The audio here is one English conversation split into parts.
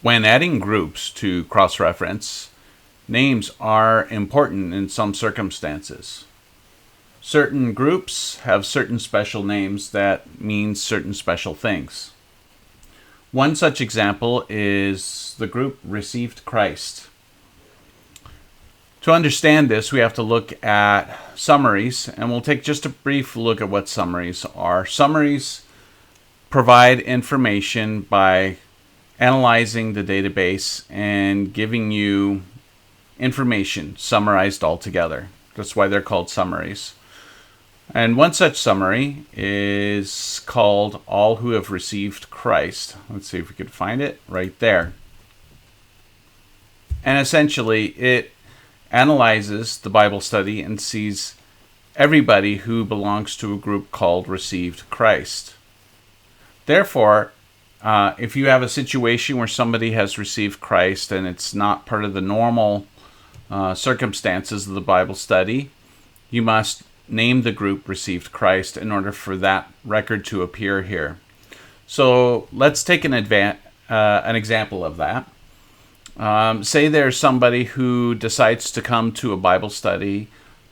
When adding groups to CrossReference, names are important in some circumstances. Certain groups have certain special names that mean certain special things. One such example is the group Received Christ. To understand this, we have to look at summaries, and we'll take just a brief look at what summaries are. Summaries provide information by analyzing the database and giving you information summarized all together. That's why they're called summaries. And one such summary is called All Who Have Received Christ. Let's see if we could find it right there. And essentially, it analyzes the Bible study and sees everybody who belongs to a group called Received Christ. Therefore, if you have a situation where somebody has received Christ and it's not part of the normal circumstances of the Bible study, you must name the group Received Christ in order for that record to appear here. So let's take an example of that. Say there's somebody who decides to come to a Bible study,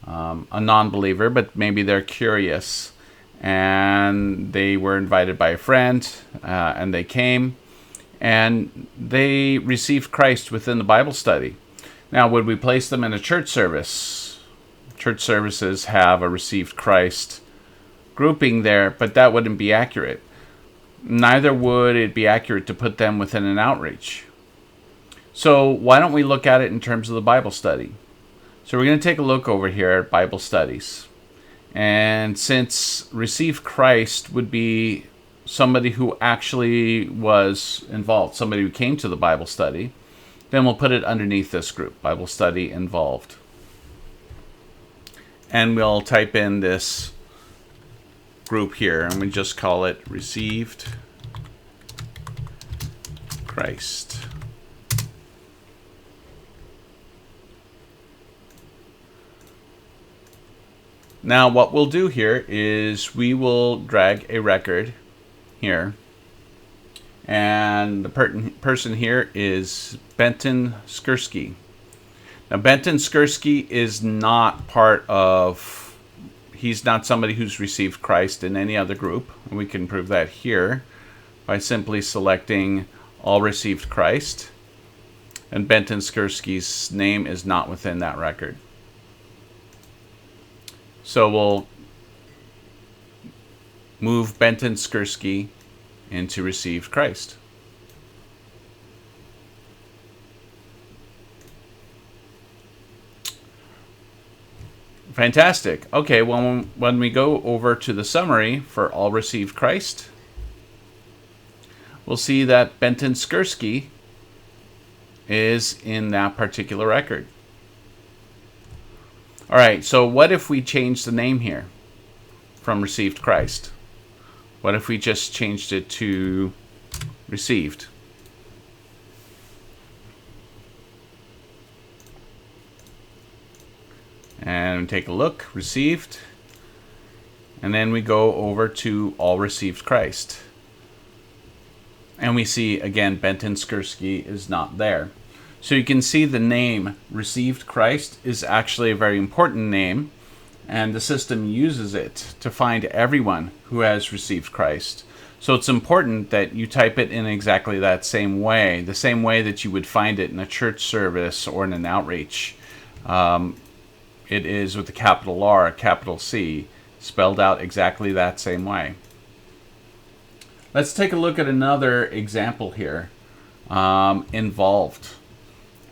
a non-believer, but maybe they're curious, and they were invited by a friend, and they came, and they received Christ within the Bible study. Now, would we place them in a church service? Church services have a Received Christ grouping there, but that wouldn't be accurate. Neither would it be accurate to put them within an outreach. So why don't we look at it in terms of the Bible study? So we're going to take a look over here at Bible studies. And since Received Christ would be somebody who actually was involved, somebody who came to the Bible study, then we'll put it underneath this group, Bible study involved. And we'll type in this group here, and we just call it Received Christ. Now what we'll do here is we will drag a record here, and the person here is Benton Skursky. Now Benton Skursky is not he's not somebody who's received Christ in any other group, and we can prove that here by simply selecting All Received Christ, and Benton Skursky's name is not within that record. So we'll move Benton Skursky into Received Christ. Fantastic. Okay, well, when we go over to the summary for All Received Christ, we'll see that Benton Skursky is in that particular record. All right, so what if we change the name here from Received Christ? What if we just changed it to Received? And take a look, Received. And then we go over to All Received Christ. And we see, again, Benton Skursky is not there. So you can see the name Received Christ is actually a very important name, and the system uses it to find everyone who has received Christ. So it's important that you type it in exactly that same way, the same way that you would find it in a church service or in an outreach. It is with a capital R, a capital C, spelled out exactly that same way. Let's take a look at another example here, involved.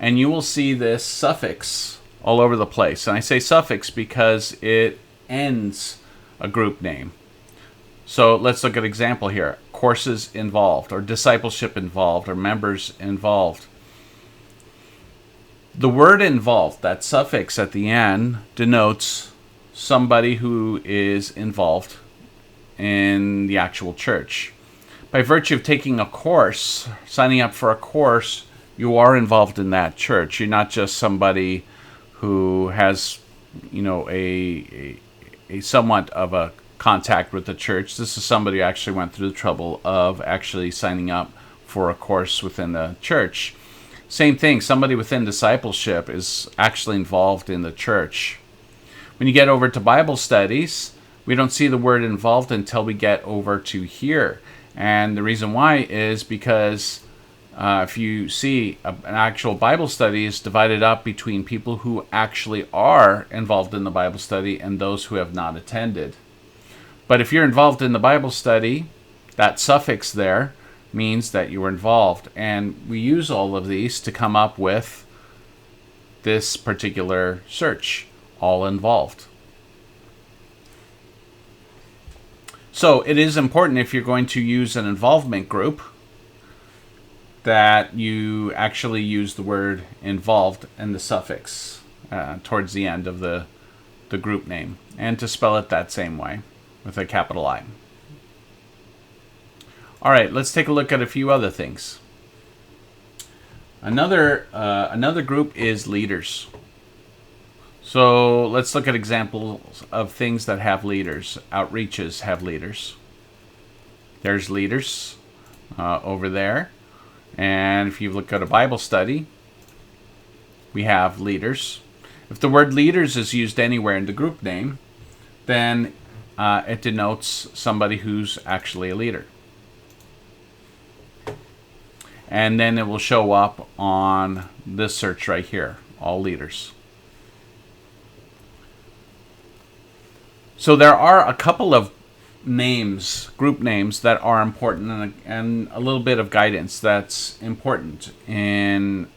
And you will see this suffix all over the place. And I say suffix because it ends a group name. So let's look at an example here. Courses involved, or discipleship involved, or members involved. The word involved, that suffix at the end, denotes somebody who is involved in the actual church. By virtue of taking a course, signing up for a course, you are involved in that church. You're not just somebody who has, a somewhat of a contact with the church. This is somebody who actually went through the trouble of actually signing up for a course within the church. Same thing, somebody within discipleship is actually involved in the church. When you get over to Bible studies, we don't see the word involved until we get over to here. And the reason why is because if you see an actual Bible study is divided up between people who actually are involved in the Bible study and those who have not attended. But if you're involved in the Bible study, that suffix there means that you were involved. And we use all of these to come up with this particular search, all involved. So it is important, if you're going to use an involvement group, that you actually use the word involved and the suffix towards the end of the group name, and to spell it that same way with a capital I. All right, let's take a look at a few other things. Another group is leaders. So let's look at examples of things that have leaders. Outreaches have leaders. There's leaders over there. And if you look at a Bible study, we have leaders. If the word leaders is used anywhere in the group name, then it denotes somebody who's actually a leader. And then it will show up on this search right here, all leaders. So there are a couple of names, group names, that are important, and a little bit of guidance that's important in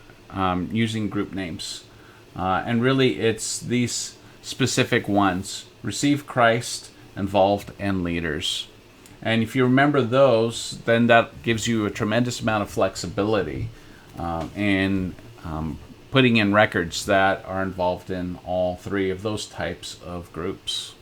using group names. And really it's these specific ones: receive Christ, involved, and leaders. And if you remember those, then that gives you a tremendous amount of flexibility in putting in records that are involved in all three of those types of groups.